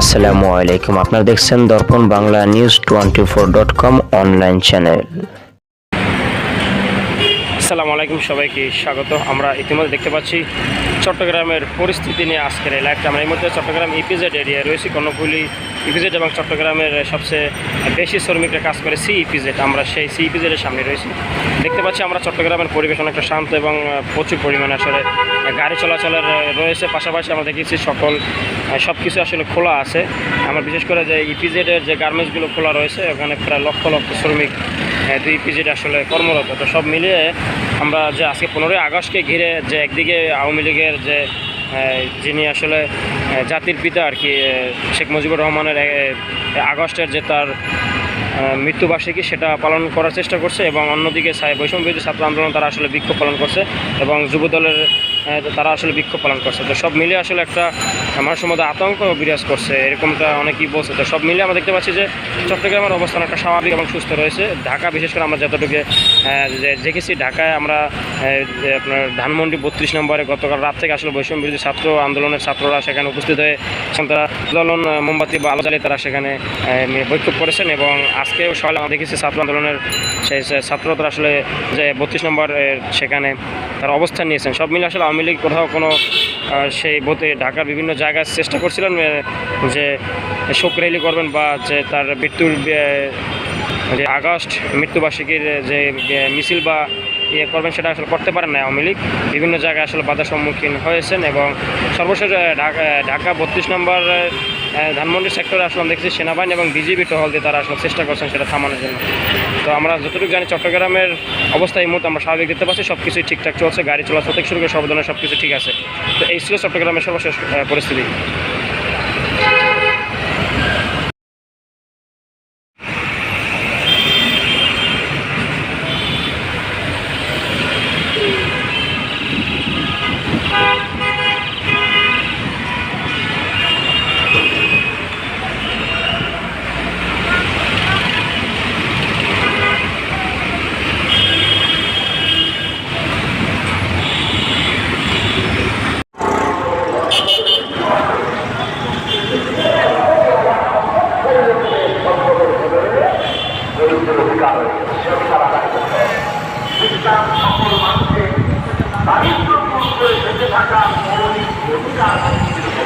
আসসালামু আলাইকুম। আপনারা দেখছেন দর্পণ Bangla news 24.com online channel. আসসালামু আলাইকুম, সবাইকে স্বাগত। আমরা ইতিমধ্যে দেখতে পাচ্ছি চট্টগ্রামের পরিস্থিতি নিয়ে আজকের এই লাইভটা। আমরা এই মুহূর্তে চট্টগ্রাম ইপিজেড এরিয়ায় রয়েছি। কর্ণফুলী ইপিজেড এবং চট্টগ্রামের সবচেয়ে বেশি শ্রমিকরা কাজ করে সি ইপিজেড। আমরা সেই সি ইপিজেডের সামনে রয়েছি। দেখতে পাচ্ছি আমরা চট্টগ্রামের পরিবেশ অনেকটা শান্ত এবং প্রচুর পরিমাণে আসলে গাড়ি চলাচলের রয়েছে। পাশাপাশি আমরা দেখেছি সব কিছু আসলে খোলা আছে। আমরা বিশেষ করে যে ইপিজেডের যে গার্মেন্টসগুলো খোলা রয়েছে, ওখানে প্রায় লক্ষ লক্ষ শ্রমিক দুই ইপিজেড আসলে কর্মরত। তো সব মিলিয়ে আমরা যে আজকে 15ই আগস্টকে ঘিরে যে একদিকে আওয়ামী লীগের যে যিনি আসলে জাতির পিতা আর কি, শেখ মুজিবুর রহমানের আগস্টের যে তার মৃত্যুবার্ষিকী, সেটা পালন করার চেষ্টা করছে, এবং অন্যদিকে বৈষম্য বিরোধী ছাত্র আন্দোলন তারা আসলে বিক্ষোভ পালন করছে, এবং যুবদলের তারা আসলে বিক্ষোভ পালন করছে। তো সব মিলিয়ে আসলে একটা মানুষের মধ্যে আতঙ্ক বিরাজ করছে, এরকমটা অনেকেই বলছে। তো সব মিলিয়ে আমরা দেখতে পাচ্ছি যে চট্টগ্রামের অবস্থান একটা স্বাভাবিক এবং সুস্থ রয়েছে। ঢাকা বিশেষ করে আমরা যতটুকু দেখেছি, ঢাকায় আমরা আপনার ধানমন্ডি 32 নম্বরে গতকাল রাত থেকে আসলে বৈষম্য বিরোধী ছাত্র আন্দোলনের ছাত্ররা সেখানে উপস্থিত হয়ে তারা আন্দোলন মোমবাতি বা আলো জ্বালিয়ে তারা সেখানে বিক্ষোভ করেছেন, এবং আজকেও সকালে আমরা দেখেছি ছাত্র আন্দোলনের সেই ছাত্ররা আসলে যে 32 নম্বর সেখানে তারা অবস্থান নিয়েছেন। সব মিলে আসলে আওয়ামী লীগ কোথাও কোনো সেই ঢাকার বিভিন্ন জায়গায় চেষ্টা করছিলেন যে শোক র্যালি করবেন, বা যে তার মৃত্যুর যে আগস্ট মৃত্যুবার্ষিকীর যে মিছিল বা করবেন, সেটা আসলে করতে পারেন না। আওয়ামী লীগ বিভিন্ন জায়গায় আসলে বাধার সম্মুখীন হয়েছেন, এবং সর্বশেষ ঢাকা 32 নম্বর ধানমন্ডি সেক্টরে আসলে দেখছি সেনাবাহিনী এবং বিজিবি টহল দিয়ে তারা আসলে চেষ্টা করছেন সেটা থামানোর জন্য। তো আমরা যতটুকু জানি চট্টগ্রামের অবস্থা এই মুহূর্তে আমরা স্বাভাবিক দেখতে পাচ্ছি, সব কিছুই ঠিকঠাক চলছে, গাড়ি চলাচল থেকে শুরু করে সব ধরনের সব কিছু ঠিক আছে। তো এই ছিল চট্টগ্রামের সর্বশেষ পরিস্থিতি। সকল মানুষের দারিদ্র দূর করে বেঁচে থাকার মৌলিক অধিকার বলছেন